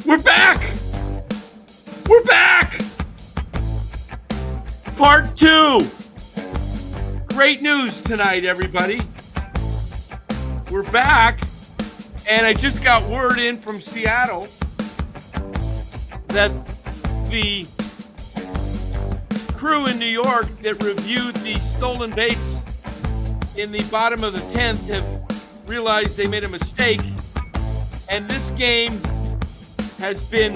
We're back! We're back! Part 2. Great news tonight, everybody. We're back, and I just got word in from Seattle that the crew in New York that reviewed the stolen base in the bottom of the 10th have realized they made a mistake, and this game has been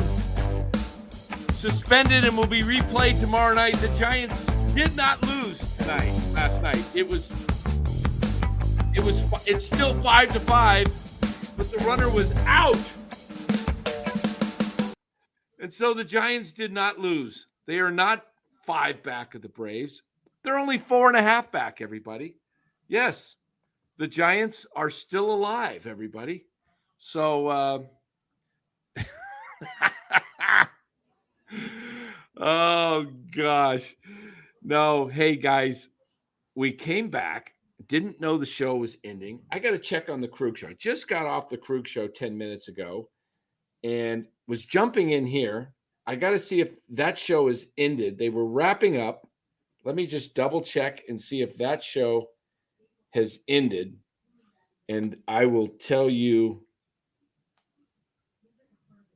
suspended and will be replayed tomorrow night. The Giants did not lose last night. It's still 5-5, but the runner was out. And so the Giants did not lose. They are not 5 back of the Braves. They're only 4.5 back, everybody. Yes, the Giants are still alive, everybody. So, oh, gosh. No, hey, guys, we came back, didn't know the show was ending. I got to check on the Krug show. I just got off the Krug show 10 minutes ago and was jumping in here. I got to see if that show is ended. They were wrapping up. Let me just double check and see if that show has ended. And I will tell you,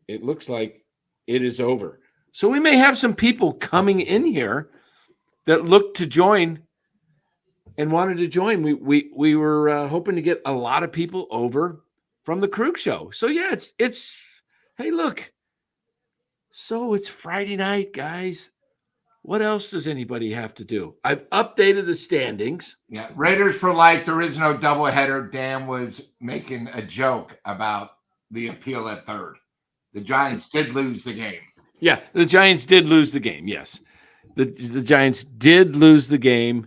it looks like it is over. So we may have some people coming in here that look to join and wanted to join. We were hoping to get a lot of people over from the Krug show. So yeah, it's hey, look. So it's Friday night, guys. What else does anybody have to do? I've updated the standings. Yeah, Raiders for life. There is no doubleheader. Dan was making a joke about the appeal at third. The Giants did lose the game. Yeah, the Giants did lose the game. Yes, the Giants did lose the game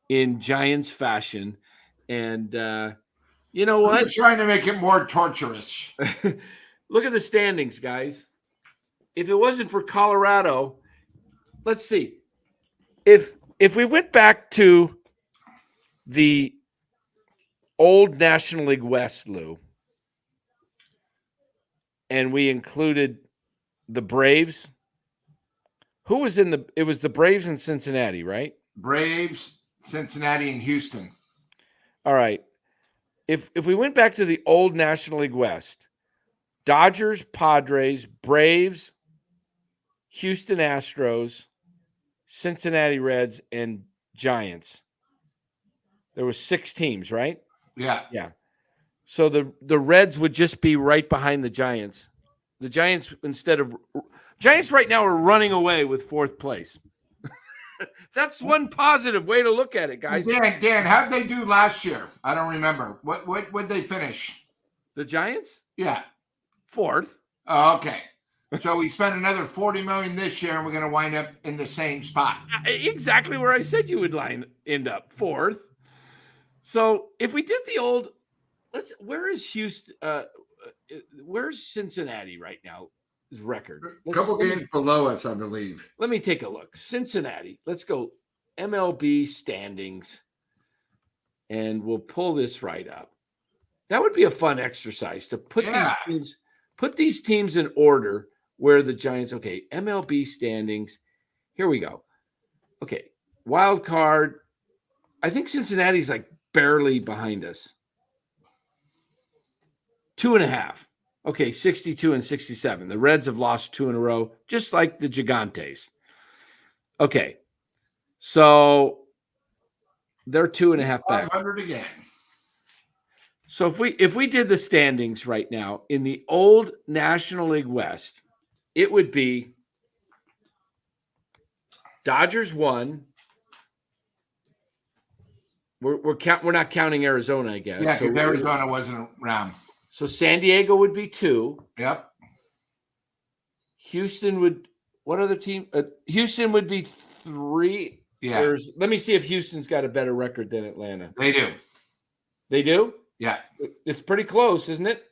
in Giants fashion. And you know what? We're trying to make it more torturous. Look at the standings, guys. If it wasn't for Colorado, let's see. If we went back to the old National League West, Lou, and we included the Braves, who was in it was the Braves and Cincinnati, right? Braves, Cincinnati, and Houston. All right. If we went back to the old National League West, Dodgers, Padres, Braves, Houston Astros, Cincinnati Reds, and Giants. There was 6 teams, right? Yeah. Yeah. So the Reds would just be right behind the Giants. The Giants, Giants right now are running away with 4th place. That's one positive way to look at it, guys. Dan, how'd they do last year? I don't remember. What'd they finish? The Giants? Yeah. 4th. Oh, okay. So we spent another $40 million this year, and we're going to wind up in the same spot. Exactly where I said you would end up, 4th. So if we did the old, where is Houston? Where's Cincinnati right now? His record. A couple games below us, I believe. Let me take a look. Cincinnati. Let's go MLB standings, and we'll pull this right up. That would be a fun exercise to put these teams in order. Where the Giants, okay, MLB standings. Here we go. Okay, wild card. I think Cincinnati's like barely behind us. 2.5. Okay, 62 and 67. The Reds have lost 2 in a row, just like the Gigantes. Okay, so they're 2.5 back. 500 again. So if we did the standings right now in the old National League West, it would be Dodgers 1. We're not counting Arizona, I guess. Yeah, because Arizona wasn't around. So San Diego would be 2. Yep. Houston would. What other team? Houston would be 3. Yeah. Let me see if Houston's got a better record than Atlanta. They do. They do? Yeah. It's pretty close, isn't it?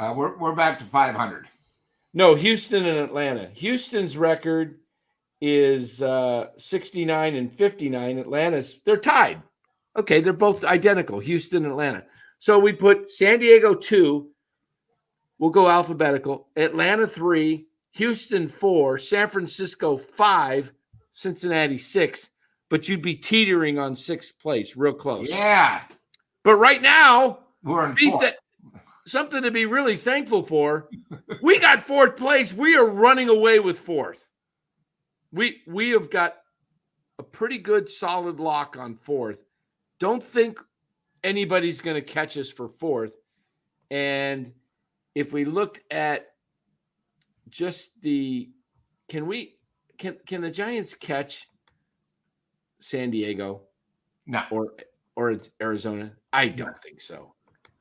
We're back to 500. No, Houston and Atlanta. Houston's record is 69 and 59. They're tied. Okay, they're both identical, Houston and Atlanta. So we put San Diego 2, We'll go alphabetical. Atlanta 3, Houston 4, San Francisco 5, Cincinnati 6. But you'd be teetering on 6th place, real close. Yeah. But right now, we're in 4th. Something to be really thankful for. We got 4th place. We are running away with 4th. We have got a pretty good solid lock on 4th. Don't think anybody's going to catch us for 4th. And if we looked at just can the Giants catch San Diego? No. Or Arizona? I don't think so.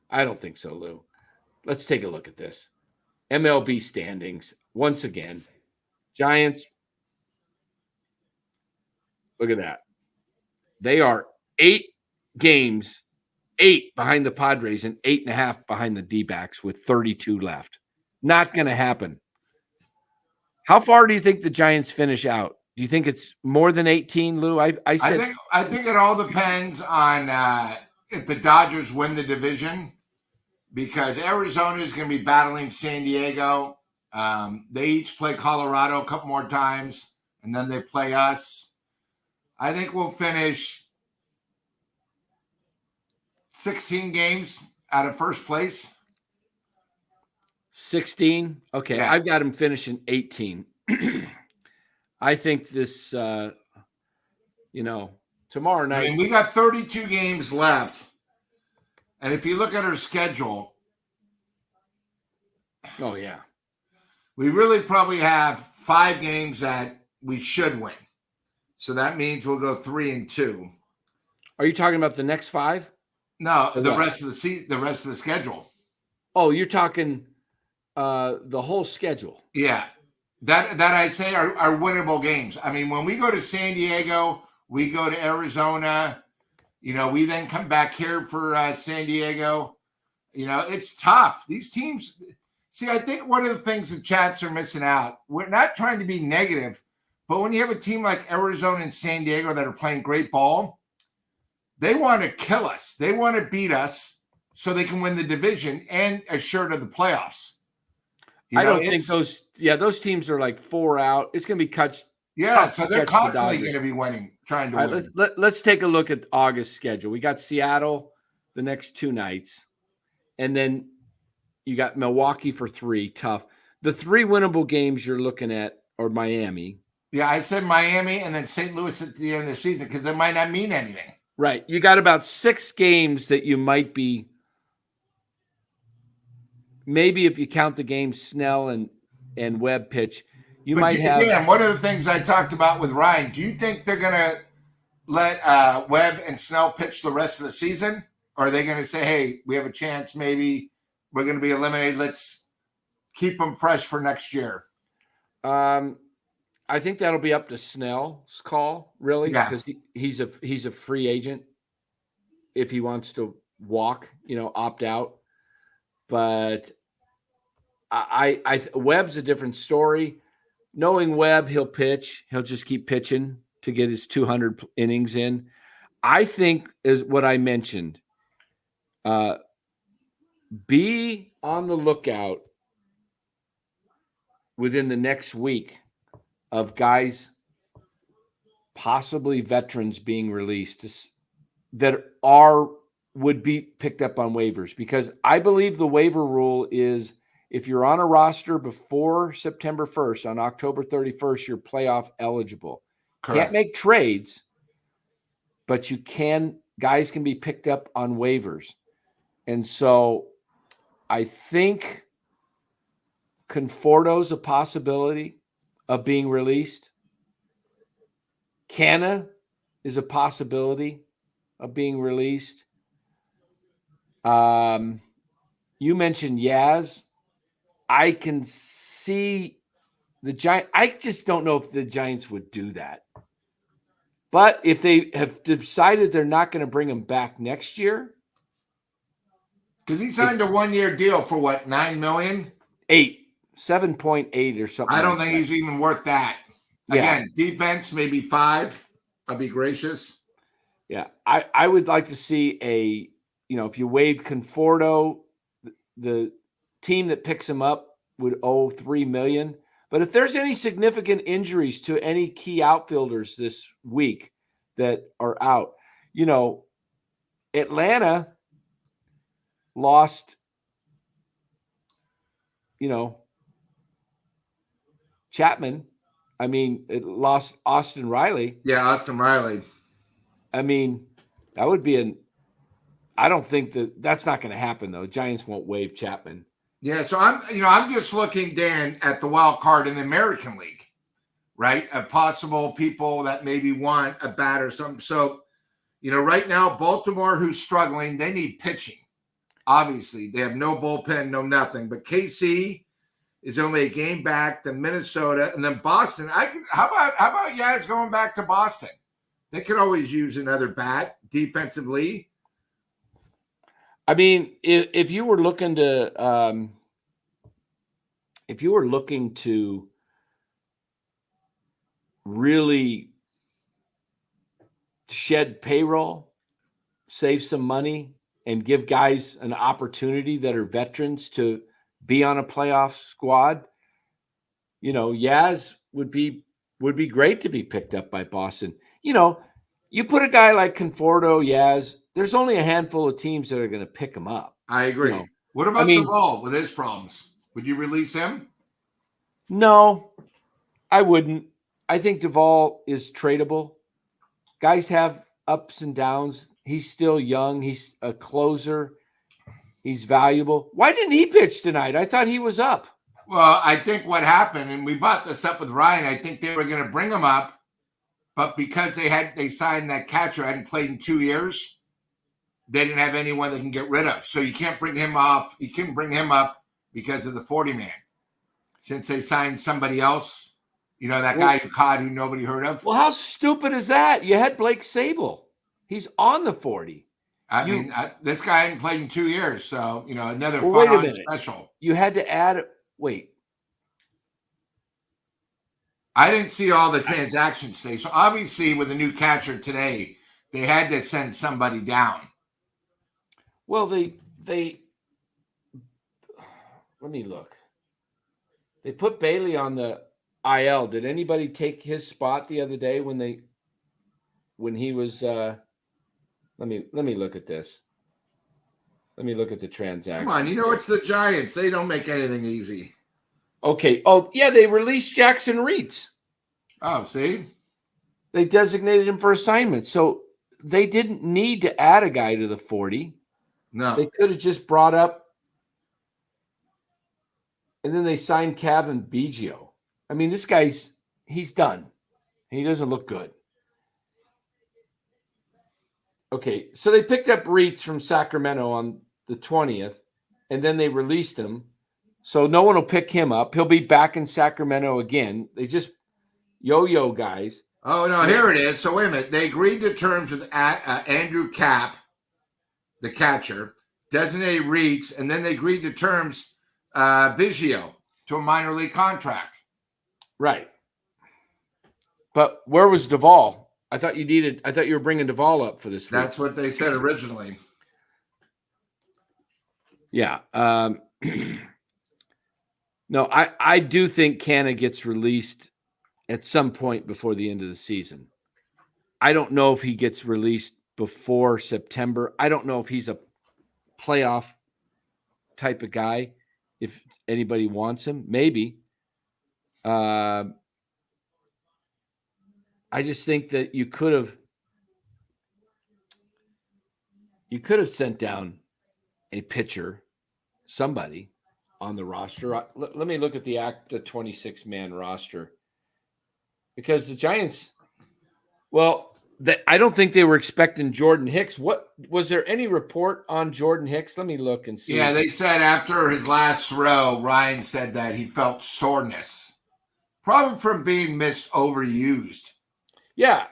I don't think so, Lou. Let's take a look at this. MLB standings. Once again, Giants. Look at that. They are 8 games, 8 behind the Padres and 8.5 behind the D-backs with 32 left. Not going to happen. How far do you think the Giants finish out? Do you think it's more than 18, Lou? I think it all depends on if the Dodgers win the division, because Arizona is going to be battling San Diego. They each play Colorado a couple more times, and then they play us. I think we'll finish 16 games out of first place. 16? Okay, yeah. I've got them finishing 18. I think this, tomorrow night. I mean, we got 32 games left. And if you look at our schedule. Oh, yeah. We really probably have 5 games that we should win. So that means we'll go 3-2. Are you talking about the next 5? No, the rest of the schedule. Oh, you're talking the whole schedule. Yeah. That I'd say are winnable games. I mean, when we go to San Diego, we go to Arizona, we then come back here for San Diego. It's tough. These teams, see, I think one of the things the chats are missing out, we're not trying to be negative, but when you have a team like Arizona and San Diego that are playing great ball, they want to kill us. They want to beat us so they can win the division and assure to the playoffs. I don't think those teams are like 4 out. It's going to be cut. Yeah, so they're constantly going to be trying to win. Let's take a look at August schedule. We got Seattle the next 2 nights, and then you got Milwaukee for 3, tough. The 3 winnable games you're looking at are Miami. Yeah, I said Miami and then St. Louis at the end of the season because it might not mean anything. Right. You got about 6 games that you might be. Maybe if you count the games Snell and Webb pitch, you might have. Yeah, one of the things I talked about with Ryan, do you think they're going to let Webb and Snell pitch the rest of the season? Or are they going to say, hey, we have a chance, maybe we're going to be eliminated, let's keep them fresh for next year? I think that'll be up to Snell's call, really, because he's a free agent if he wants to walk, opt out. But Webb's a different story. Knowing Webb, he'll pitch. He'll just keep pitching to get his 200 innings in. I think is what I mentioned. Be on the lookout within the next week of guys, possibly veterans, being released that would be picked up on waivers, because I believe the waiver rule is if you're on a roster before September 1st, on October 31st, you're playoff eligible. Correct. Can't make trades, but guys can be picked up on waivers. And so I think Conforto's a possibility of being released. Canna is a possibility of being released. You mentioned Yaz. I can see the Giants. I just don't know if the Giants would do that. But if they have decided they're not going to bring him back next year. Because he signed a 1-year deal for what, $9 million? 7.8 or something. I don't think he's even worth that. Again, defense, maybe 5. I'll be gracious. Yeah. I would like to see if you waived Conforto, the team that picks him up would owe $3 million. But if there's any significant injuries to any key outfielders this week that are out, Atlanta lost, Chapman. I mean, it lost Austin Riley. Yeah, Austin Riley. I mean, that would be I don't think that's not going to happen, though. Giants won't waive Chapman. Yeah, so I'm just looking, Dan, at the wild card in the American League, right? Of possible people that maybe want a bat or something. So, right now, Baltimore, who's struggling, they need pitching. Obviously, they have no bullpen, no nothing. But KC is only a game back. Then Minnesota, and then Boston. How about Yaz going back to Boston? They could always use another bat defensively. I mean, if you were looking to really shed payroll, save some money, and give guys an opportunity that are veterans to be on a playoff squad, Yaz would be great to be picked up by Boston. You put a guy like Conforto, Yaz, there's only a handful of teams that are going to pick him up. I agree. What about Duvall with his problems? Would you release him? No, I wouldn't. I think Duvall is tradable. Guys have ups and downs. He's still young. He's a closer. He's valuable. Why didn't he pitch tonight? I thought he was up. Well, I think what happened, and we brought this up with Ryan, I think they were going to bring him up, but because they signed that catcher, hadn't played in 2 years, they didn't have anyone they can get rid of. So you can't bring him off. You can bring him up because of the 40-man. Since they signed somebody else, that guy who caught who nobody heard of. Well, how stupid is that? You had Blake Sable. He's on the 40. I mean, this guy hadn't played in 2 years, so another wait a minute. special. You had to add. Wait, I didn't see all the transactions today, so obviously with a new catcher today, they had to send somebody down. Well, they let me look. They put Bailey on the IL. Did anybody take his spot the other day when he was? Let me look at this. Let me look at the transaction. Come on, it's the Giants. They don't make anything easy. Okay. Oh, yeah, they released Jackson Reitz. Oh, see? They designated him for assignment. So they didn't need to add a guy to the 40. No. They could have just brought up, and then they signed Kevin Biggio. I mean, this he's done. He doesn't look good. Okay, so they picked up Reitz from Sacramento on the 20th, and then they released him. So no one will pick him up. He'll be back in Sacramento again. They just yo-yo guys. Oh, no, here it is. So wait a minute. They agreed to terms with Andrew Kapp, the catcher, designated Reitz, and then they agreed to terms Biggio to a minor league contract. Right. But where was Duvall? I thought you were bringing Duvall up for this week. That's what they said originally. Yeah. No, I do think Canna gets released at some point before the end of the season. I don't know if he gets released before September. I don't know if he's a playoff type of guy. If anybody wants him, maybe. I just think that you could have sent down a pitcher, somebody on the roster. Let me look at the active 26-man roster, because the Giants, I don't think they were expecting Jordan Hicks. What was there any report on Jordan Hicks? Let me look and see. Yeah, they said after his last throw, Ryan said that he felt soreness, probably from being overused. Yeah.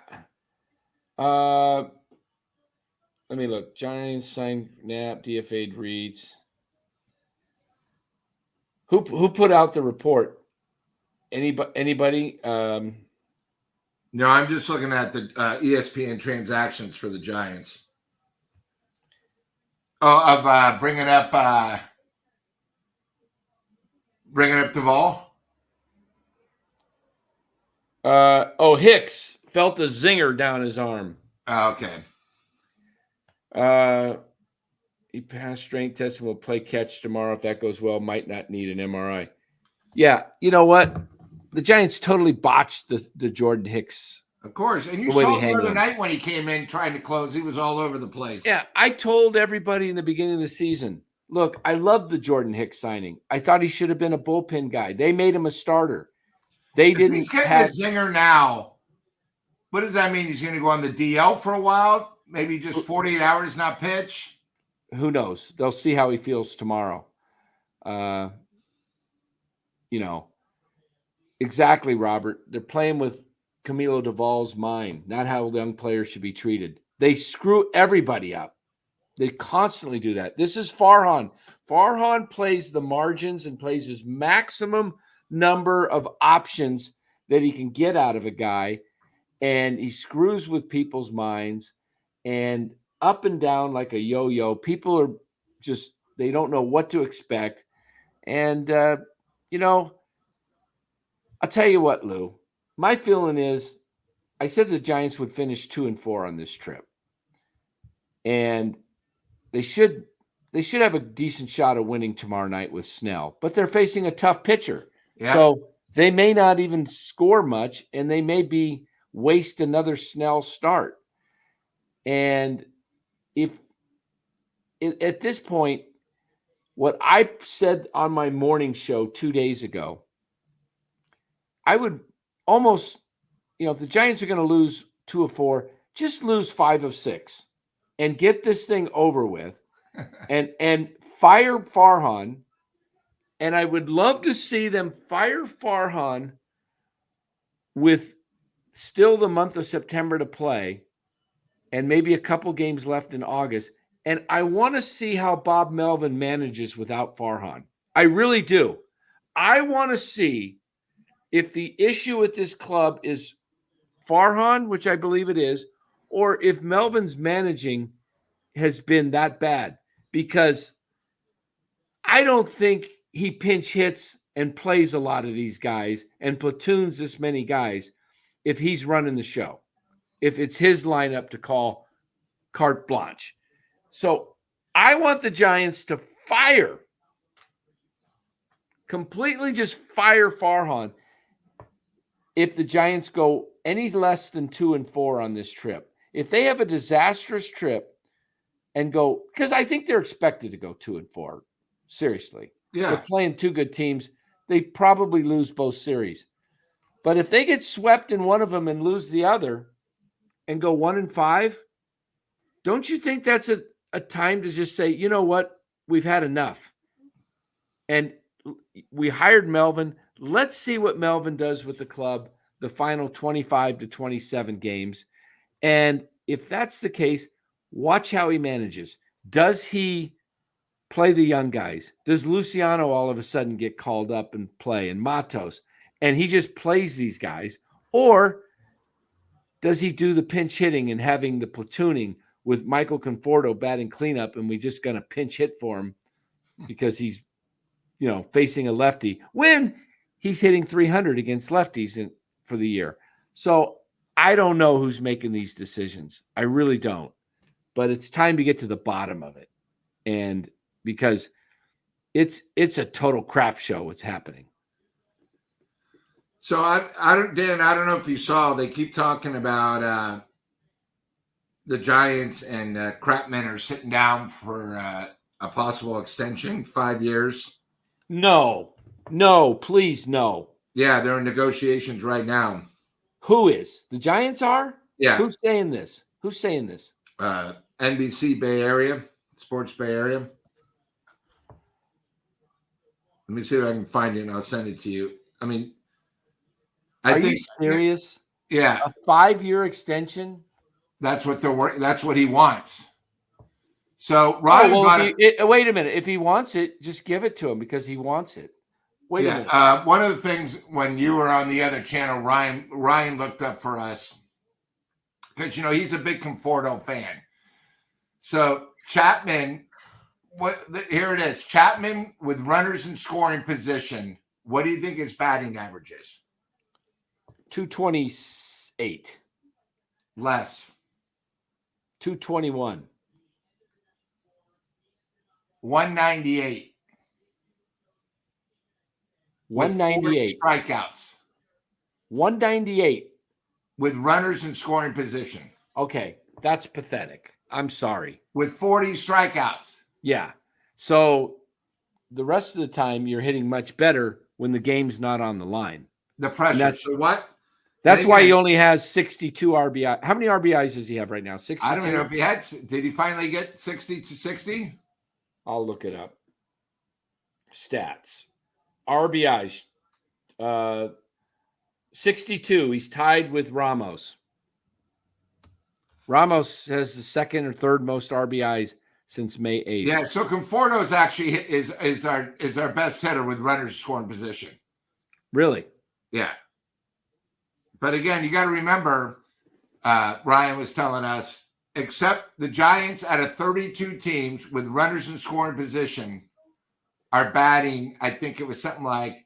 Let me look. Giants signed Knapp, DFA'd Reitz. Who put out the report? Anybody? No, I'm just looking at the ESPN transactions for the Giants. Of bringing up Bringing up Duvall. Hicks felt a zinger down his arm. Okay. He passed strength test and will play catch tomorrow. If that goes well, might not need an MRI. Yeah, you know what? The Giants totally botched the Jordan Hicks. Of course. And you The way saw they the hang other him. night when he came in trying to close, he was all over the place. Yeah, I told everybody in the beginning of the season, look, I love the Jordan Hicks signing. I thought he should have been a bullpen guy. They made him a starter. They If didn't he's getting have a zinger now, what does that mean? He's going to go on the DL for a while? Maybe just 48 hours not pitch? Who knows? They'll see how he feels tomorrow. Exactly, Robert. They're playing with Camilo Duvall's mind, not how young players should be treated. They screw everybody up. They constantly do that. This is Farhan. Farhan plays the margins and plays his maximum number of options that he can get out of a guy, and he screws with people's minds and up and down like a yo-yo. People are just, they don't know what to expect. And, I'll tell you what, Lou, my feeling is I said the Giants would finish 2-4 on this trip. And they should have a decent shot of winning tomorrow night with Snell, but they're facing a tough pitcher. Yeah. So they may not even score much, and they may waste another Snell start. And if at this point, what I said on my morning show 2 days ago, I would almost, if the Giants are going to lose 2 of 4, just lose 5 of 6 and get this thing over with and fire Farhan. And I would love to see them fire Farhan with still the month of September to play and maybe a couple games left in August. And I want to see how Bob Melvin manages without Farhan. I really do. I want to see if the issue with this club is Farhan, which I believe it is, or if Melvin's managing has been that bad, because I don't think he pinch hits and plays a lot of these guys and platoons this many guys if he's running the show, if it's his lineup to call carte blanche. So I want the Giants to completely just fire Farhan if the Giants go any less than 2-4 on this trip. If they have a disastrous trip and go, because I think they're expected to go 2-4. Seriously. Yeah. They're playing two good teams. They probably lose both series. But if they get swept in one of them and lose the other and go 1-5, don't you think that's a time to just say, you know what? We've had enough. And we hired Melvin. Let's see what Melvin does with the club the final 25 to 27 games. And if that's the case, watch how he manages. Does he play the young guys? Does Luciano all of a sudden get called up and play, and Matos, and he just plays these guys? Or does he do the pinch hitting and having the platooning with Michael Conforto batting cleanup, and we just going to pinch hit for him because he's, facing a lefty when he's hitting 300 against lefties for the year? So I don't know who's making these decisions. I really don't. But it's time to get to the bottom of it. And because it's a total crap show what's happening. So I don't know if you saw, they keep talking about the Giants and Crapman are sitting down for a possible extension, 5 years. No, please, no. Yeah, they're in negotiations right now. Who is? The Giants are? Yeah. Who's saying this? NBC Bay Area, Sports Bay Area. Let me see if I can find it and I'll send it to you. I mean, are you serious? Yeah. A 5-year extension? That's what that's what he wants. So Ryan, wait a minute. If he wants it, just give it to him because he wants it. Wait a minute. One of the things when you were on the other channel, Ryan looked up for us because he's a big Conforto fan. So Chapman, here it is. Chapman with runners in scoring position What do you think his batting average is? 228. Less. 221. 198. With 198. 40 strikeouts. 198. With runners in scoring position. Okay, that's pathetic. I'm sorry. With 40 strikeouts. Yeah. So the rest of the time you're hitting much better when the game's not on the line. The pressure. So what? That's why he only has 62 RBI. How many RBIs does he have right now? 62? I don't know if he had. Did he finally get 60 to 60? I'll look it up. Stats. RBIs. 62. He's tied with Ramos. Ramos has the second or third most RBIs since May 8th. Yeah, so Conforto's actually is our best hitter with runners scoring position. Really? Yeah. But again, you got to remember, Ryan was telling us, except the Giants out of 32 teams with runners in scoring position are batting, I think it was something like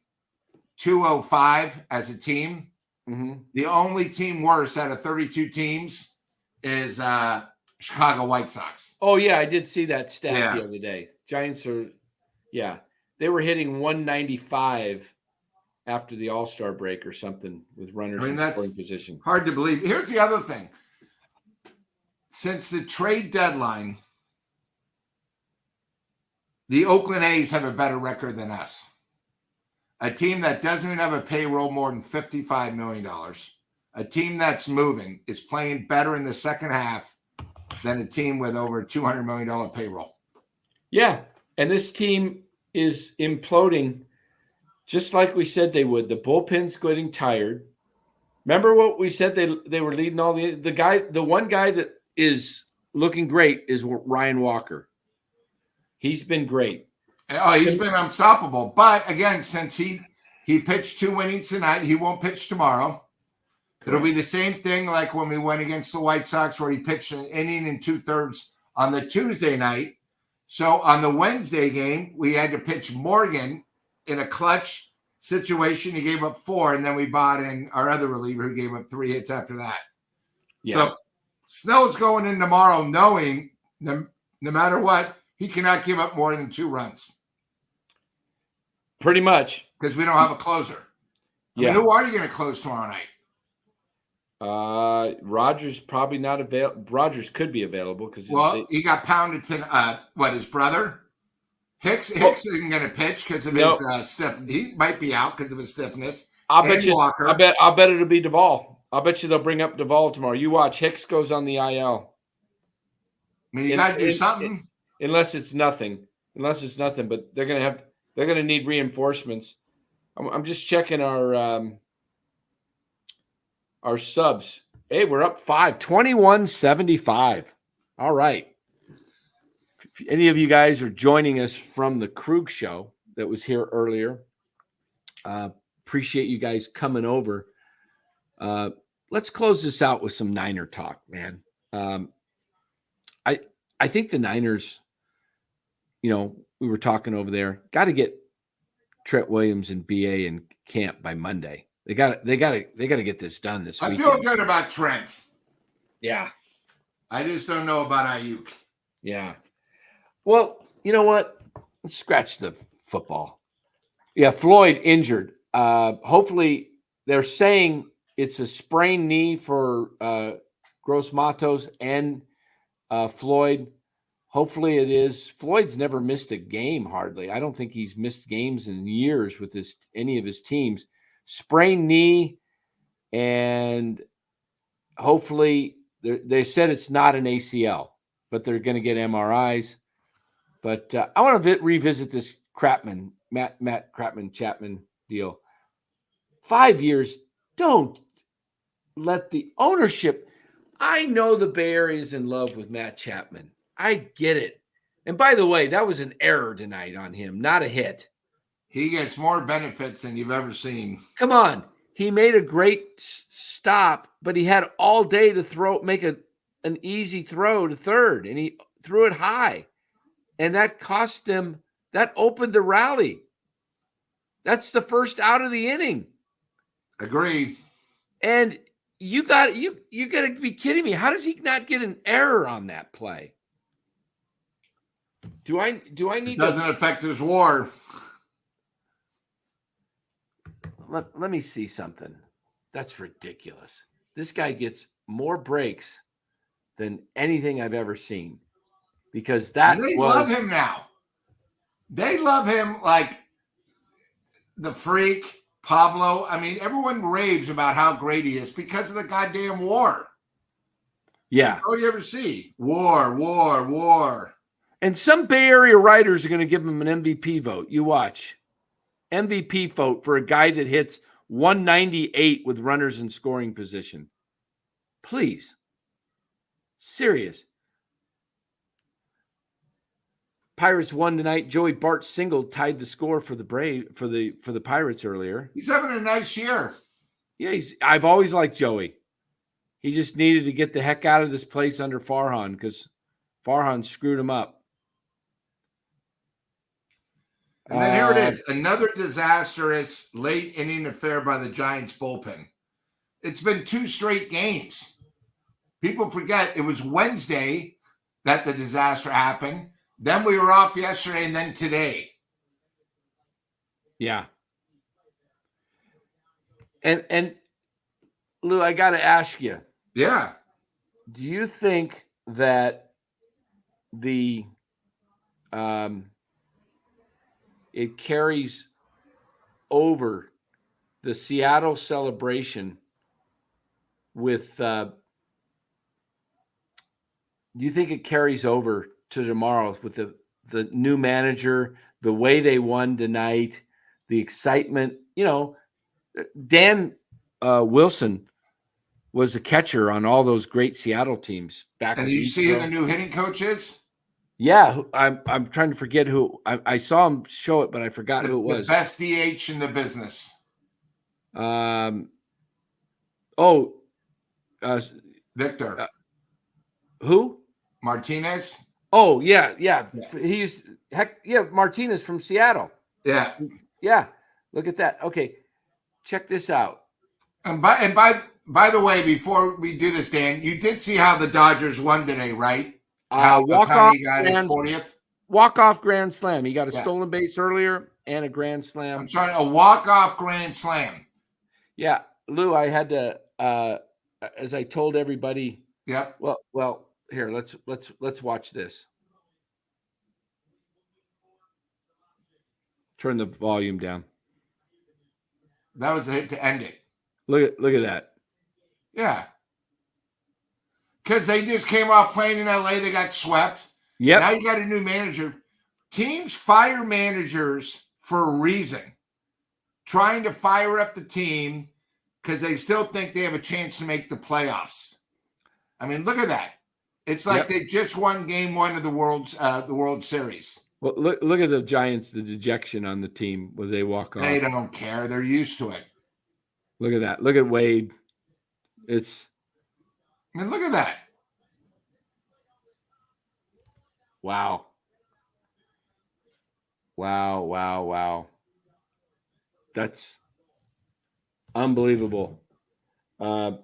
205 as a team. Mm-hmm. The only team worse out of 32 teams is Chicago White Sox. Oh, yeah, I did see that stat the other day. Giants are, they were hitting 195 after the All-Star break or something with runners in scoring position. Hard to believe. Here's the other thing. Since the trade deadline, the Oakland A's have a better record than us. A team that doesn't even have a payroll more than $55 million. A team that's moving is playing better in the second half than a team with over a $200 million payroll. Yeah, and this team is imploding just like we said they would. The bullpen's getting tired. Remember what we said they were leading all the one guy that is looking great is Ryan Walker. He's been great. Oh, he's been unstoppable. But again, since he pitched 2 innings tonight, he won't pitch tomorrow. Correct. It'll be the same thing like when we went against the White Sox where he pitched an inning and 2/3 on the Tuesday night. So on the Wednesday game, we had to pitch Morgan in a clutch situation. He gave up 4, and then we brought in our other reliever who gave up 3 hits after that. Yeah. So Snell's going in tomorrow knowing no matter what, he cannot give up more than 2 runs. Pretty much. Because we don't have a closer. I mean, who are you going to close tomorrow night? Rogers probably not available. Rogers could be available because he got pounded to his brother? Hicks isn't going to pitch because of his stiff. He might be out because of his stiffness. I'll bet it'll be Duvall. I'll bet you they'll bring up Duvall tomorrow. You watch. Hicks goes on the IL. I mean, you got to do something. Unless it's nothing, but they're gonna need reinforcements. I'm just checking our subs. Hey, we're up 5, 21-75. All right. If any of you guys are joining us from the Krug show that was here earlier, appreciate you guys coming over. Let's close this out with some Niner talk, man. I think the Niners, we were talking over there, got to get Trent Williams and BA in camp by Monday. They got to get this done this weekend. I feel good about Trent. Yeah. I just don't know about Ayuk. Yeah. Well, you know what? Let's scratch the football. Yeah, Floyd injured. Hopefully they're saying it's a sprained knee for Gross Matos and Floyd. Hopefully it is. Floyd's never missed a game hardly. I don't think he's missed games in years with any of his teams. Sprained knee, and hopefully they said it's not an ACL, but they're going to get MRIs. But I want to revisit this Matt Crapman Chapman deal. 5 years. Don't let the ownership. I know the Bay Area is in love with Matt Chapman. I get it. And by the way, that was an error tonight on him, not a hit. He gets more benefits than you've ever seen. Come on. He made a great stop, but he had all day to make an easy throw to third, and he threw it high. And that cost them, that opened the rally. That's the first out of the inning. Agree. And you got to be kidding me. How does he not get an error on that play? Do I need it doesn't affect his WAR. Let me see something. That's ridiculous. This guy gets more breaks than anything I've ever seen, because they love him now. They love him like the freak Pablo. I mean, everyone raves about how great he is because of the goddamn WAR. Yeah. All you ever see, WAR. And some Bay Area writers are going to give him an MVP vote. You watch. MVP vote for a guy that hits 198 with runners in scoring position. Please. Serious. Pirates won tonight. Joey Bart's single tied the score for the Pirates earlier. He's having a nice year. Yeah, I've always liked Joey. He just needed to get the heck out of this place under Farhan, because Farhan screwed him up. And then here it is, another disastrous late inning affair by the Giants bullpen. It's been 2 straight games. People forget it was Wednesday that the disaster happened. Then we were off yesterday, and then today. Yeah. And Lou, I got to ask you. Yeah. Do you think that it carries over the Seattle celebration with do you think it carries over to tomorrow with the new manager, the way they won tonight, the excitement? You know, Dan Wilson was a catcher on all those great Seattle teams back. And you see who the new hitting coach is? Yeah, I'm trying to forget who. I saw him show it, but I forgot who it was. The best DH in the business. Victor. Who? Martinez. Oh, yeah. Martinez from Seattle. Yeah. Look at that. Okay, check this out. And by the way, before we do this, Dan, you did see how the Dodgers won today, right? Walk-off got his 40th. Walk-off grand slam. He got a stolen base earlier and a grand slam. I'm sorry, a walk-off grand slam. Yeah, Lou, I had to, as I told everybody. Yep. Well, here, let's watch this. Turn the volume down. That was a hit to end it. Look at that. Yeah. Because they just came off playing in LA. They got swept. Yeah. Now you got a new manager. Teams fire managers for a reason. Trying to fire up the team because they still think they have a chance to make the playoffs. I mean, look at that. It's like they just won game 1 of the World Series. Well, look at the Giants, the dejection on the team when they walk off. They don't care. They're used to it. Look at that. Look at Wade. I mean, look at that. Wow. That's unbelievable. No,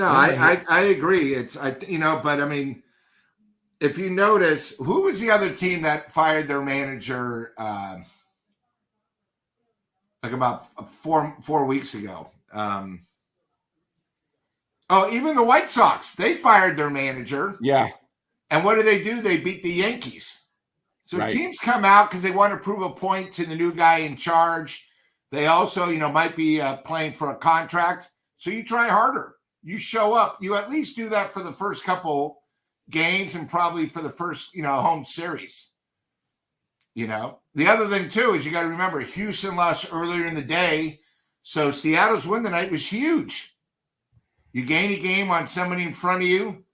I agree. But I mean, if you notice, who was the other team that fired their manager like about 4 weeks ago? Even the White Sox, they fired their manager. Yeah. And what do? They beat the Yankees. So teams come out because they want to prove a point to the new guy in charge. They also, might be playing for a contract. So you try harder. You show up. You at least do that for the first couple games and probably for the first, home series. The other thing, too, is you got to remember Houston lost earlier in the day. So Seattle's win tonight was huge. You gain a game on somebody in front of you.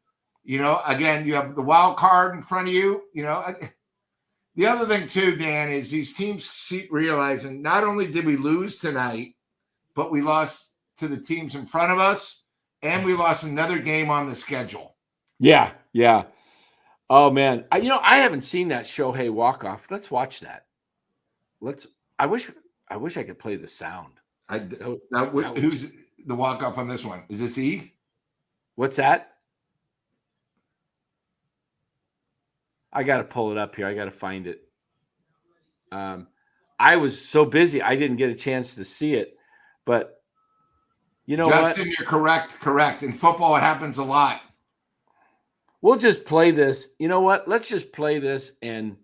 Again, you have the wild card in front of you. The other thing, too, Dan, is these teams keep realizing not only did we lose tonight, but we lost to the teams in front of us, and we lost another game on the schedule. Yeah. Oh, man. I haven't seen that Shohei walk-off. Let's watch that. I wish I wish I could play the sound. Who's the walk-off on this one? Is this E? What's that? I got to pull it up here. I got to find it. I was so busy, I didn't get a chance to see it. But you know Justin, what? you're correct. In football, it happens a lot. We'll just play this. You know what? Let's just play this and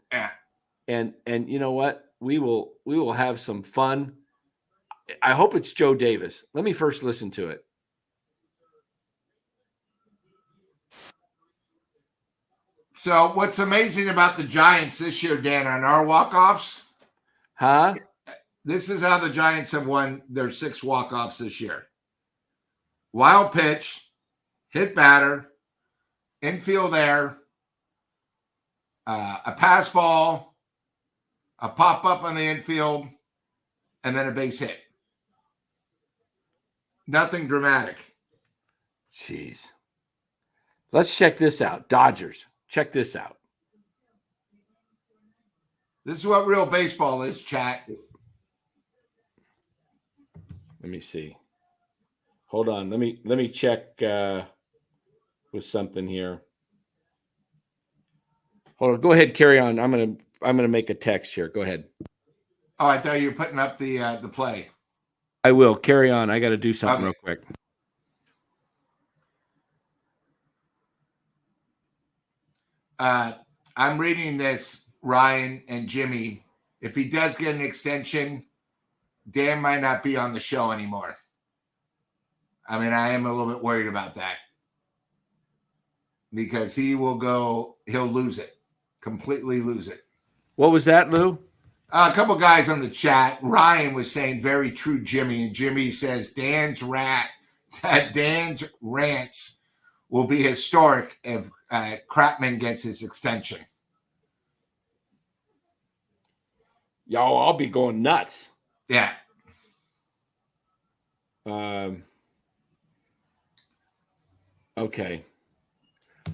you know what? We will have some fun. I hope it's Joe Davis. Let me first listen to it. So what's amazing about the Giants this year, Dan, on our walk-offs? Huh? This is how the Giants have won their 6 walk-offs this year. Wild pitch, hit batter, infield air, a pass ball, a pop-up on the infield, and then a base hit. Nothing dramatic. Jeez. Let's check this out. Dodgers. Check this out. This is what real baseball is, chat. Let me see. Hold on. Let me check with something here. Hold on. Go ahead. Carry on. I'm gonna make a text here. Go ahead. Oh, I thought you were putting up the play. I will. Carry on. I got to do something real quick. I'm reading this, Ryan and Jimmy. If he does get an extension, Dan might not be on the show anymore. I mean, I am a little bit worried about that because he'll lose it, completely lose it. What was that, Lou? A couple guys on the chat. Ryan was saying very true, Jimmy, and Jimmy says Dan's rants will be historic if Kratman gets his extension. Yo, I'll be going nuts. Yeah. Okay.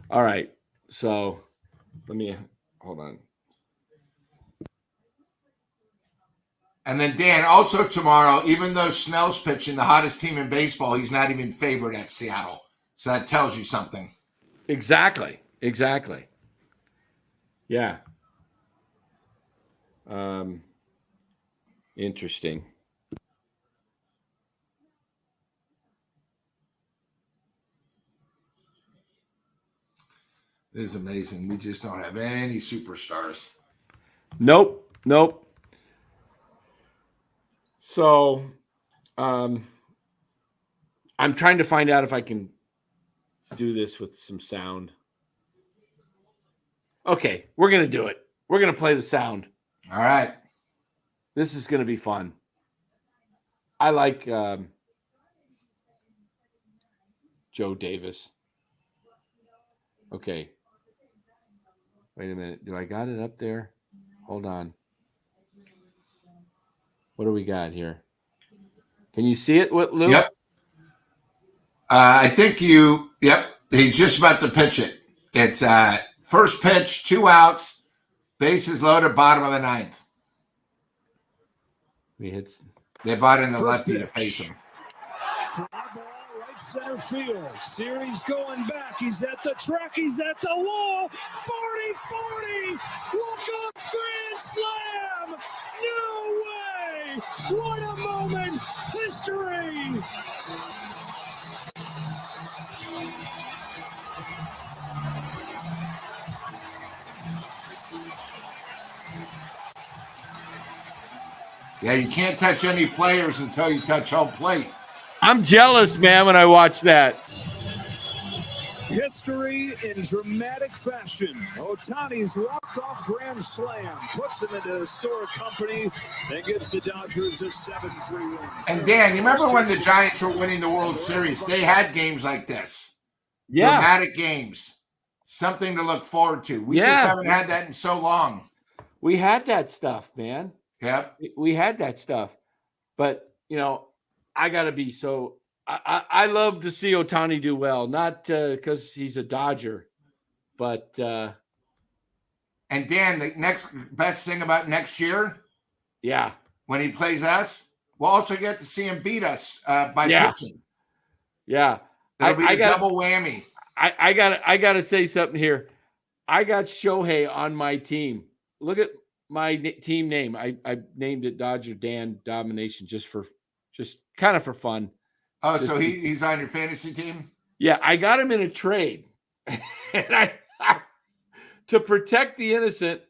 All right. So let me hold on. And then Dan, also tomorrow, even though Snell's pitching the hottest team in baseball, he's not even favored at Seattle. So that tells you something. Exactly. Yeah. Interesting. It is amazing. We just don't have any superstars. Nope. So, I'm trying to find out if I can do this with some sound. Okay, we're going to do it. We're going to play the sound. All right. This is going to be fun. I like Joe Davis. Okay. Wait a minute. Do I got it up there? Hold on. What do we got here? Can you see it, Lou? Yep. I think yep. He's just about to pitch it. It's first pitch, 2 outs, bases loaded, bottom of the 9th. They brought in the lefty to face him. Fly ball, right center field. Series going back. He's at the track. He's at the wall. 40-40. Walk-off grand slam. No way. What a moment. History. Yeah, you can't touch any players until you touch home plate. I'm jealous, man, when I watch that. History in dramatic fashion. Ohtani's walk-off grand slam puts him into historic company and gives the Dodgers a 7-3 win. And Dan, you remember when the Giants were winning the World Series? They had games like this. Yeah. Dramatic games. Something to look forward to. We just haven't had that in so long. We had that stuff, man. Yep. We had that stuff. But, I got to be so – I love to see Ohtani do well, not because he's a Dodger, but and Dan, the next best thing about next year? Yeah. when he plays us, we'll also get to see him beat us by pitching. Yeah. It'll be a double whammy. I gotta say something here. I got Shohei on my team. Look at my team name. I named it Dodger Dan Domination just kind of for fun. Oh, so he's on your fantasy team? Yeah, I got him in a trade. And to protect the innocent,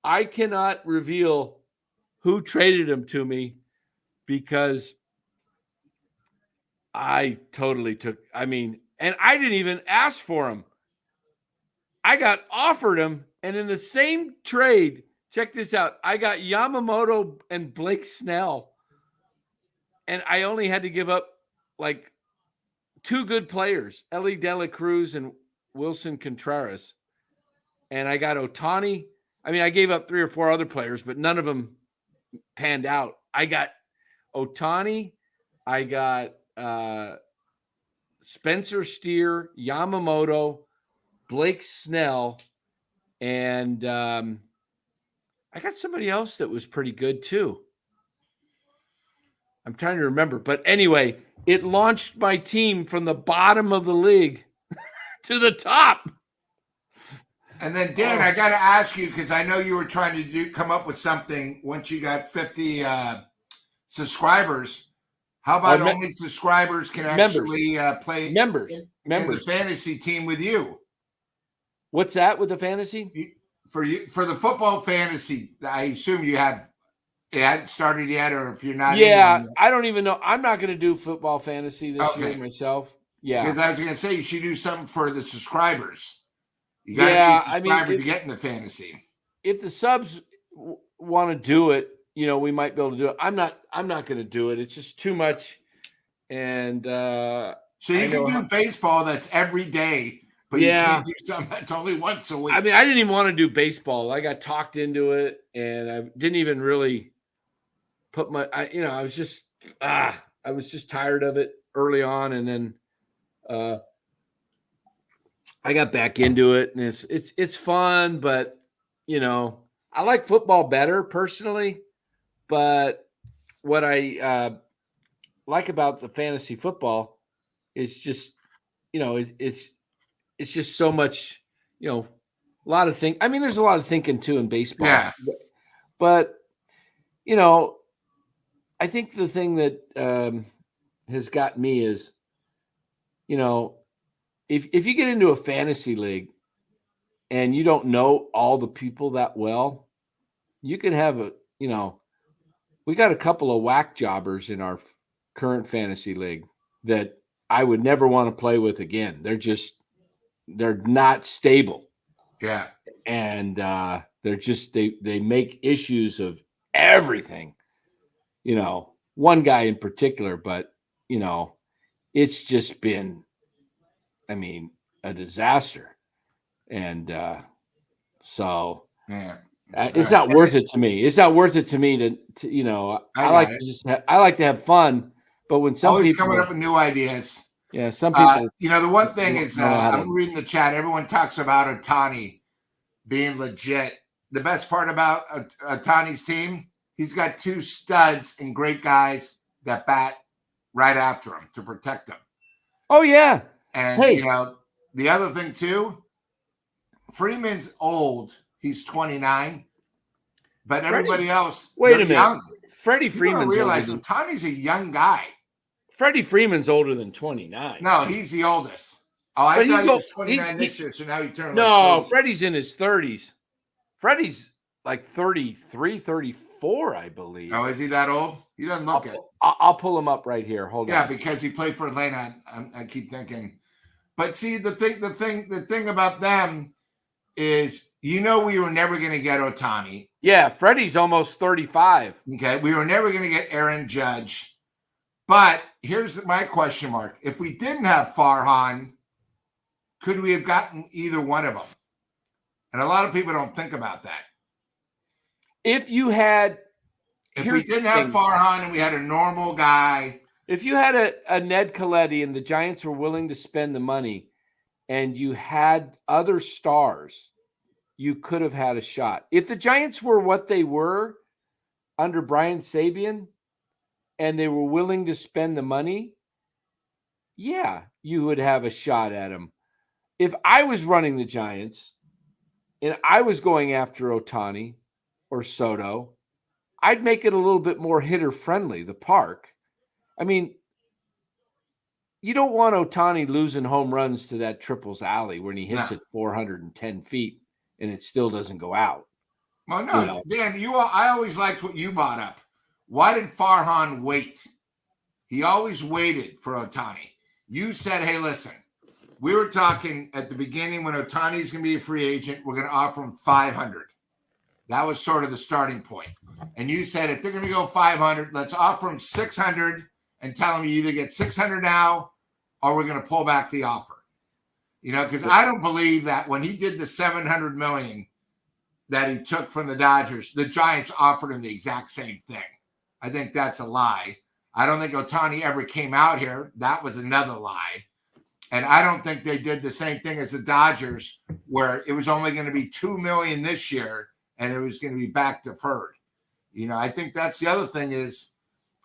I cannot reveal who traded him to me because I totally and I didn't even ask for him. I got offered him, and in the same trade, check this out, I got Yamamoto and Blake Snell, and I only had to give up like 2 good players, Ellie De La Cruz and Wilson Contreras, and I got Ohtani. I mean, I gave up 3 or 4 other players, but none of them panned out. I got Ohtani, I got Spencer Steer, Yamamoto, Blake Snell, and I got somebody else that was pretty good too. I'm trying to remember. But anyway, it launched my team from the bottom of the league to the top. And then, Dan, I got to ask you, because I know you were trying to come up with something once you got 50 subscribers. How about only subscribers can actually play members in the fantasy team with you? What's that with the fantasy? For the football fantasy, I assume you hadn't started yet, or if you're not. Yeah, I don't even know. I'm not going to do football fantasy this year myself. Yeah, because I was going to say you should do something for the subscribers. You got to be a subscriber to get in the fantasy. If the subs want to do it, we might be able to do it. I'm not going to do it. It's just too much. And so you can do baseball that's every day, but you can't do something that's only once a week. I mean, I didn't even want to do baseball. I got talked into it, and I didn't even really put I was just tired of it early on, and then I got back into it, and it's fun, but I like football better personally. But what I like about the fantasy football is just, it's just so much, a lot of think. I mean, there's a lot of thinking too in baseball. Yeah. But I think the thing that has got me is, if you get into a fantasy league and you don't know all the people that well, you can have we got a couple of whack jobbers in our current fantasy league that I would never want to play with again. They're not stable. Yeah. And they make issues of everything, one guy in particular, but it's just been, a disaster. And so it's not worth it to me. It's not worth it to me to I like to have fun, but when some always people coming up with new ideas. Yeah, some people. The one thing is, I'm reading the chat. Everyone talks about Ohtani being legit. The best part about Ohtani's team, he's got 2 studs and great guys that bat right after him to protect him. Oh yeah, and the other thing too, Freeman's old. He's 29, but everybody else. Wait a minute, young. Freddie Freeman's realize Ohtani's a young guy. Freddie Freeman's older than 29. No, he's the oldest. Oh, I thought he was 29 this year, so now he turned. No, Freddie's in his 30s. Freddie's like 33, 34, I believe. Oh, is he that old? He doesn't look it. I'll pull him up right here. Hold on. Yeah, because he played for Atlanta. I keep thinking. But see, the thing about them is, we were never going to get Ohtani. Yeah, Freddie's almost 35. Okay, we were never going to get Aaron Judge. But here's my question mark. If we didn't have Farhan, could we have gotten either one of them? And a lot of people don't think about that. If we didn't have Farhan and we had a normal guy. If you had a Ned Colletti and the Giants were willing to spend the money and you had other stars, you could have had a shot. If the Giants were what they were, under Brian Sabian and they were willing to spend the money, yeah, you would have a shot at him. If I was running the Giants and I was going after Ohtani or Soto, I'd make it a little bit more hitter friendly, the park. I mean, you don't want Ohtani losing home runs to that triples alley when he hits it 410 feet and it still doesn't go out. Well, no, Dan, I always liked what you brought up. Why did Farhan wait? He always waited for Ohtani. You said, hey, listen, we were talking at the beginning when Ohtani's going to be a free agent, we're going to offer him 500. That was sort of the starting point. And you said, if they're going to go 500, let's offer him 600 and tell him you either get 600 now or we're going to pull back the offer. You know, because I don't believe that when he did the $700 million that he took from the Dodgers, the Giants offered him the exact same thing. I think that's a lie. I don't think Ohtani ever came out here. That was another lie. And I don't think they did the same thing as the Dodgers, where it was only going to be $2 million this year and it was going to be back deferred. You know, I think that's the other thing is,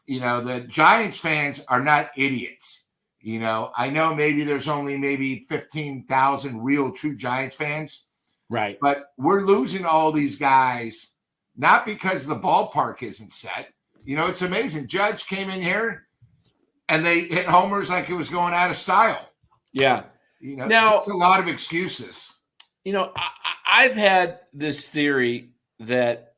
you know, the Giants fans are not idiots. You know, I know there's only 15,000 real true Giants fans. Right. But we're losing all these guys, not because the ballpark isn't set. You know, it's amazing. Judge came in here and they hit homers like it was going out of style. Yeah. You know, now, it's a lot of excuses. You know, I've had this theory that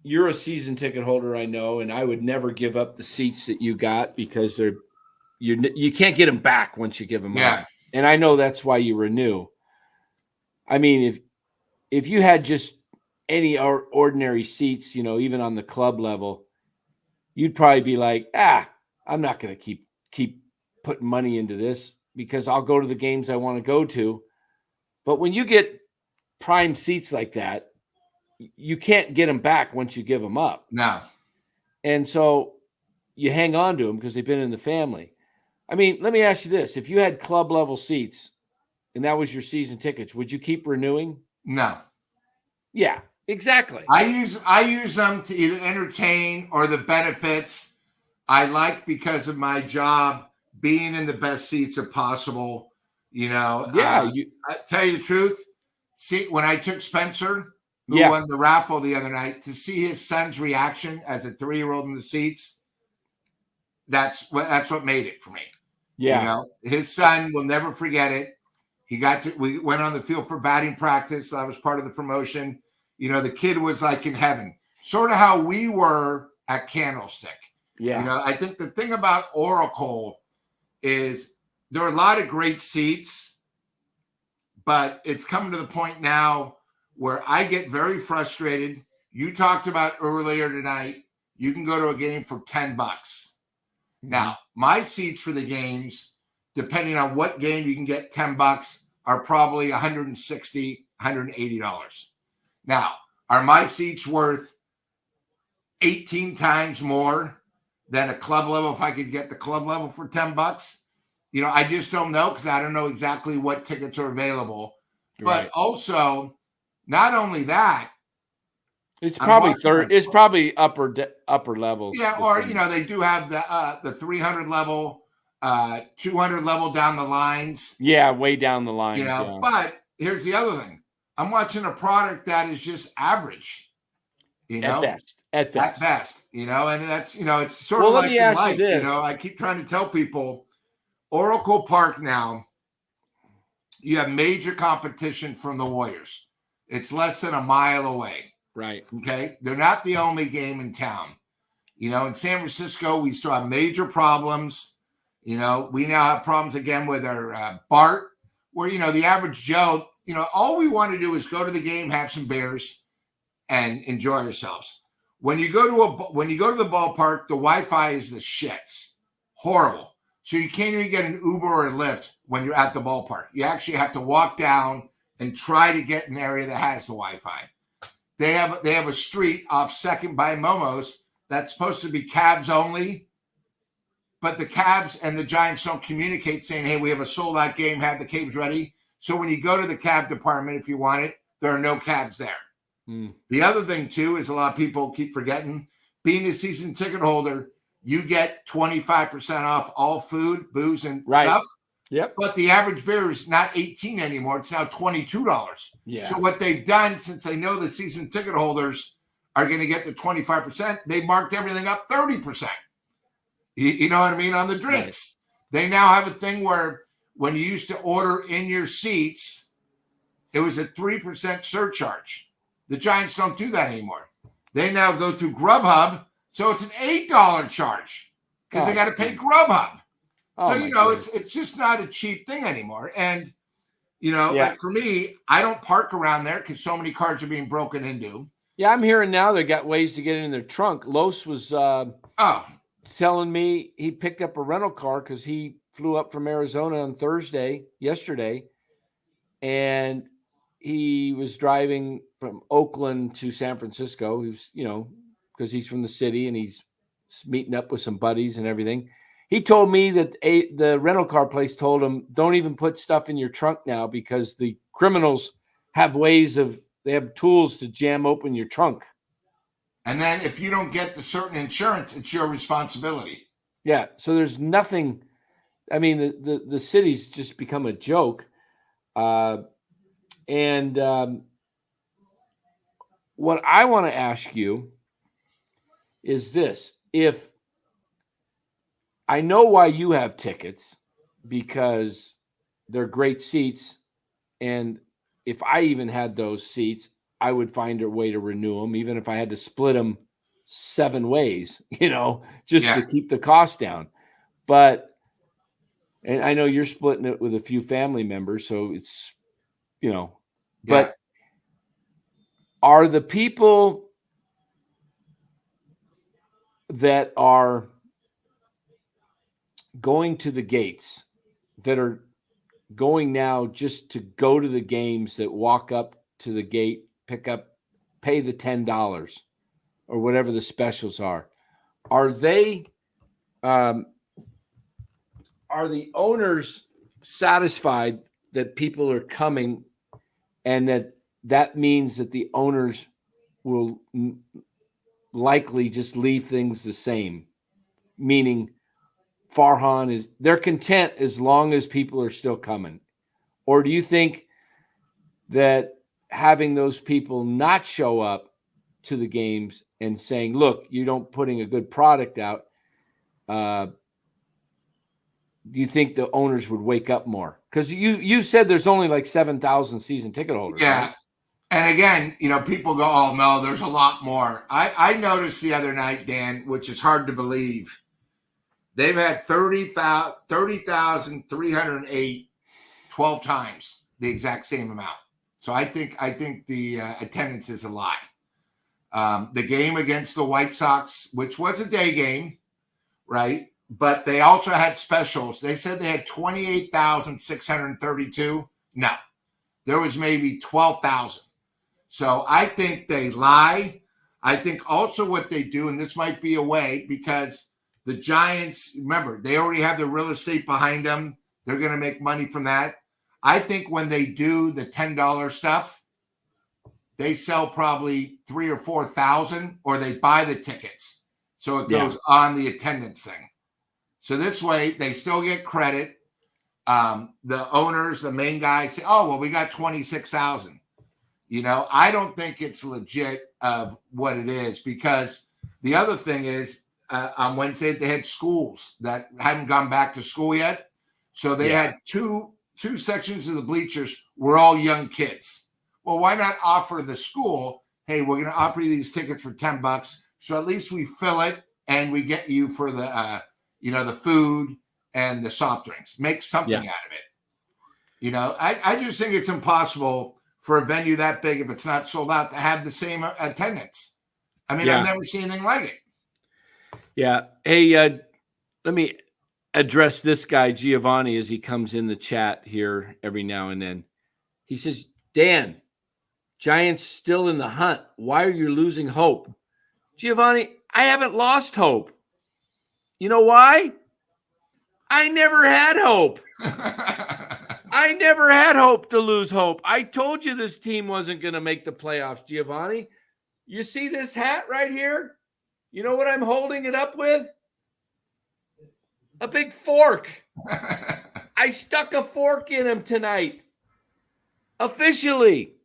you're a season ticket holder, I know, and I would never give up the seats that you got because you can't get them back once you give them up. And I know that's why you renew. I mean, if you had just any ordinary seats, you know, even on the club level, you'd probably be like, I'm not going to keep putting money into this because I'll go to the games I want to go to. But when you get prime seats like that, you can't get them back once you give them up. No. And so you hang on to them because they've been in the family. I mean, let me ask you this. If you had club level seats and that was your season tickets, would you keep renewing? No. Yeah, exactly. I use them to either entertain or the benefits I like because of my job being in the best seats if possible. You know, I tell you the truth. See, when I took Spencer, who won the raffle the other night, to see his son's reaction as a 3-year-old in the seats, that's what made it for me. Yeah. You know, his son will never forget it. We went on the field for batting practice. I was part of the promotion. You know, the kid was like in heaven, sort of how we were at Candlestick. Yeah. You know, I think the thing about Oracle is there are a lot of great seats, but it's come to the point now where I get very frustrated. You talked about earlier tonight, you can go to a game for $10. Mm-hmm. Now, my seats for the games, depending on what game you can get $10, are probably $160, $180. Now, are my seats worth 18 times more than a club level if I could get the club level for $10? You know, I just don't know because I don't know exactly what tickets are available. Right. But also, not only that, it's probably third. It's probably upper level. Yeah, or you know, they do have the 300 level, 200 level down the lines. Yeah, way down the line. You know, but here's the other thing: I'm watching a product that is just average. You know, at best. You know, and that's it's sort of like in life. You know, I keep trying to tell people, Oracle Park now, you have major competition from the Warriors. It's less than a mile away. Right. Okay. They're not the only game in town. You know, in San Francisco, we still have major problems. You know, we now have problems again with our BART, where, you know, the average Joe, you know, all we want to do is go to the game, have some beers, and enjoy ourselves. When you go to the ballpark, the Wi-Fi is the shits. Horrible. So you can't even get an Uber or a Lyft when you're at the ballpark. You actually have to walk down and try to get an area that has the Wi-Fi. They have a street off Second by Momo's that's supposed to be cabs only, but the cabs and the Giants don't communicate saying, hey, we have a sold-out game, have the cabs ready. So when you go to the cab department, if you want it, there are no cabs there. The other thing, too, is a lot of people keep forgetting, being a season ticket holder, you get 25% off all food, booze, and stuff. Yep. But the average beer is not $18 anymore. It's now $22. Yeah. So what they've done, since they know the season ticket holders are going to get the 25%, they marked everything up 30%. You know what I mean? On the drinks. Right. They now have a thing where when you used to order in your seats, it was a 3% surcharge. The Giants don't do that anymore. They now go through Grubhub, so it's an $8 charge because they got to pay Grubhub. So, it's just not a cheap thing anymore. And, like for me, I don't park around there because so many cars are being broken into. Yeah, I'm hearing now they got ways to get in their trunk. Los was telling me he picked up a rental car because he flew up from Arizona on yesterday, and he was driving from Oakland to San Francisco. He was, because he's from the city and he's meeting up with some buddies and everything. He told me that the rental car place told him, don't even put stuff in your trunk now because the criminals have they have tools to jam open your trunk. And then if you don't get the certain insurance, it's your responsibility. Yeah. So there's nothing. I mean, the city's just become a joke. And what I want to ask you is this. If I know why you have tickets, because they're great seats. And if I even had those seats, I would find a way to renew them, even if I had to split them 7 ways, just to keep the cost down. And I know you're splitting it with a few family members, so it's, but are the people that are going to the gates, that are going now just to go to the games, that walk up to the gate, pay the $10 or whatever the specials are they are the owners satisfied that people are coming, and that means that the owners will likely just leave things the same, meaning Farhan they're content as long as people are still coming? Or do you think that having those people not show up to the games and saying, look, you don't putting a good product out, do you think the owners would wake up more? Because you said there's only like 7,000 season ticket holders. Yeah. Right? And again, people go, oh, no, there's a lot more. I noticed the other night, Dan, which is hard to believe, they've had 30,308 12 times the exact same amount. So I think the attendance is a lot. The game against the White Sox, which was a day game, right? But they also had specials. They said they had 28,632. No, there was maybe 12,000. So I think they lie. I think also what they do, and this might be a way, because the Giants, remember, they already have the real estate behind them. They're going to make money from that. I think when they do the $10 stuff, they sell probably 3,000 or 4,000, or they buy the tickets. So it goes on the attendance thing. So this way, they still get credit. The owners, the main guys say, oh, well, we got 26,000. I don't think it's legit of what it is, because the other thing is on Wednesday, they had schools that hadn't gone back to school yet. So they had two sections of the bleachers were all young kids. Well, why not offer the school, hey, we're going to offer you these tickets for $10. So at least we fill it and we get you for the, the food and the soft drinks. Make something out of it. I just think it's impossible for a venue that big, if it's not sold out, to have the same attendance. I mean, I've never seen anything like it. Yeah. Hey, let me address this guy, Giovanni, as he comes in the chat here every now and then. He says, Dan, Giants still in the hunt. Why are you losing hope? Giovanni, I haven't lost hope. You know why? I never had hope. I never had hope to lose hope. I told you this team wasn't going to make the playoffs, Giovanni. You see this hat right here? You know what I'm holding it up with? A big fork. I stuck a fork in him tonight. Officially.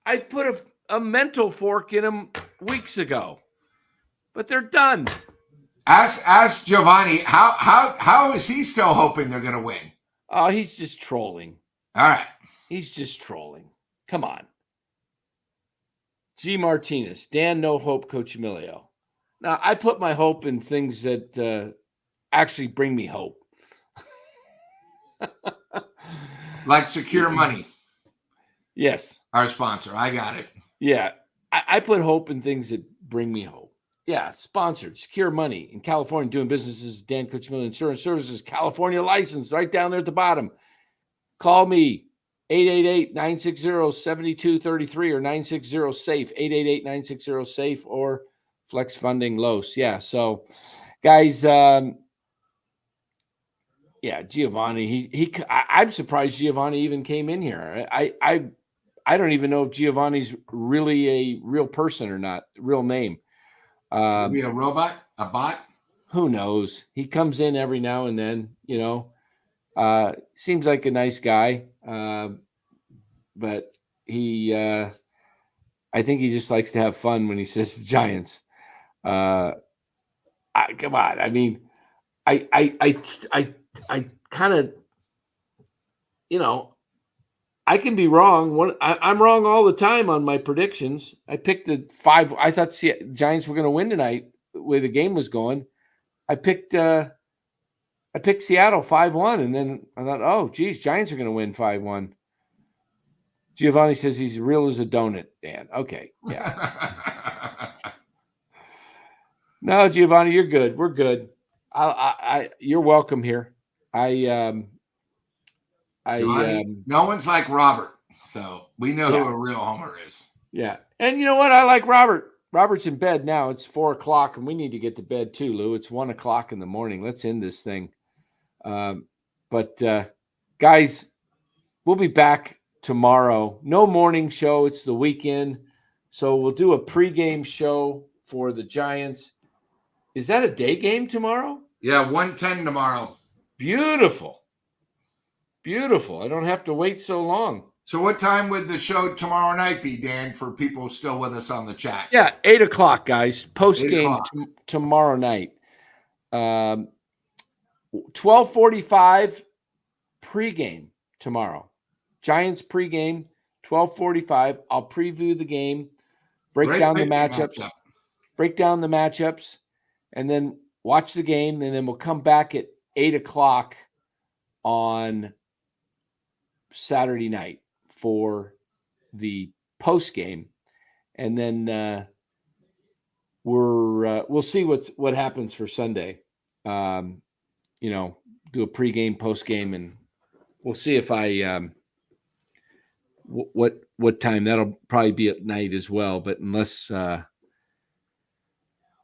I put a mental fork in him weeks ago. But they're done. Ask Giovanni, how is he still hoping they're going to win? Oh, he's just trolling. All right. He's just trolling. Come on. G. Martinez, Dan, no hope, Coach Emilio. Now, I put my hope in things that actually bring me hope. Like Secure Money. Yes. Our sponsor. I got it. Yeah. I put hope in things that bring me hope. Yeah. Sponsored. Secure Money in California, doing businesses. Dan, Coach Emilio Insurance Services, California license, right down there at the bottom. Call me. 888-960-7233 or 960-SAFE, 888-960-SAFE or Flex Funding Los. Yeah. So, guys, Giovanni, I'm surprised Giovanni even came in here. I don't even know if Giovanni's really a real person or not, real name. Maybe a robot, a bot? Who knows? He comes in every now and then, seems like a nice guy. But I think he just likes to have fun when he says the Giants. Come on. I mean, I kind of, I can be wrong. I'm wrong all the time on my predictions. I picked the 5. I thought the Giants were going to win tonight the way the game was going. I picked Seattle 5-1, and then I thought, oh, geez, Giants are going to win 5-1. Giovanni says he's real as a donut, Dan. Okay, yeah. No, Giovanni, you're good. We're good. You're welcome here. Giovanni, no one's like Robert, so we know who a real homer is. Yeah, and you know what? I like Robert. Robert's in bed now. It's 4:00, and we need to get to bed too, Lou. It's 1:00 in the morning. Let's end this thing. But guys, we'll be back tomorrow. No morning show. It's the weekend. So we'll do a pregame show for the Giants. Is that a day game tomorrow? Yeah, 1:10 tomorrow. Beautiful. Beautiful. I don't have to wait so long. So what time would the show tomorrow night be, Dan, for people still with us on the chat? Yeah, 8:00, guys. Post-game tomorrow night. 12:45 pregame tomorrow. Giants pregame, 12:45. I'll preview the game, break down the matchups, and then watch the game. And then we'll come back at 8:00 on Saturday night for the post game, and then we'll see what happens for Sunday. Do a pregame, post game, and we'll see if I what time. That'll probably be at night as well, but unless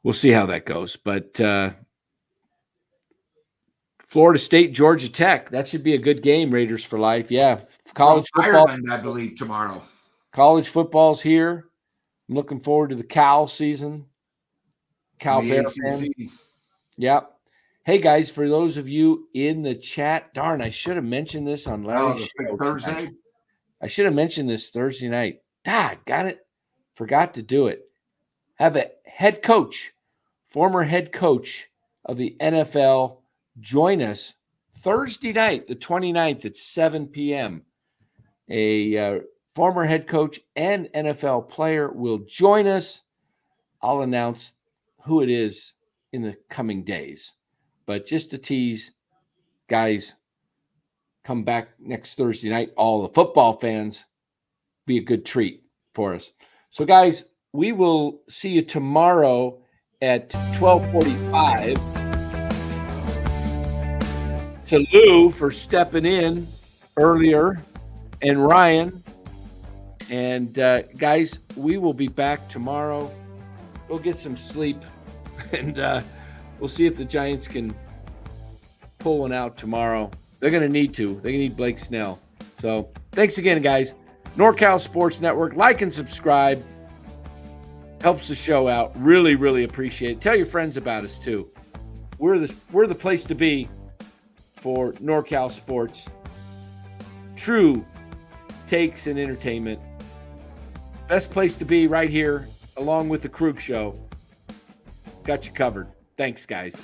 we'll see how that goes. But Florida State, Georgia Tech, that should be a good game. Raiders for life. Yeah, college football, Ireland, I believe, tomorrow. College football's here. I'm looking forward to the Cal season. Cal Bear fan. Yep. Hey guys, for those of you in the chat, darn, I should have mentioned this on Larry's show Thursday. tonight. I should have mentioned this Thursday night. Got it. Forgot to do it. Have a head coach, former head coach of the NFL, join us Thursday night, the 29th at 7 p.m. A former head coach and NFL player will join us. I'll announce who it is in the coming days. But just to tease, guys, come back next Thursday night. All the football fans, be a good treat for us. So, guys, we will see you tomorrow at 12:45. To Lou for stepping in earlier, and Ryan. And, guys, we will be back tomorrow. We'll get some sleep, and we'll see if the Giants can pull one out tomorrow. They're going to need to. They need Blake Snell. So thanks again, guys. NorCal Sports Network. Like and subscribe. Helps the show out. Really, really appreciate it. Tell your friends about us, too. We're the place to be for NorCal Sports. True takes and entertainment. Best place to be right here, along with the Krug Show. Got you covered. Thanks, guys.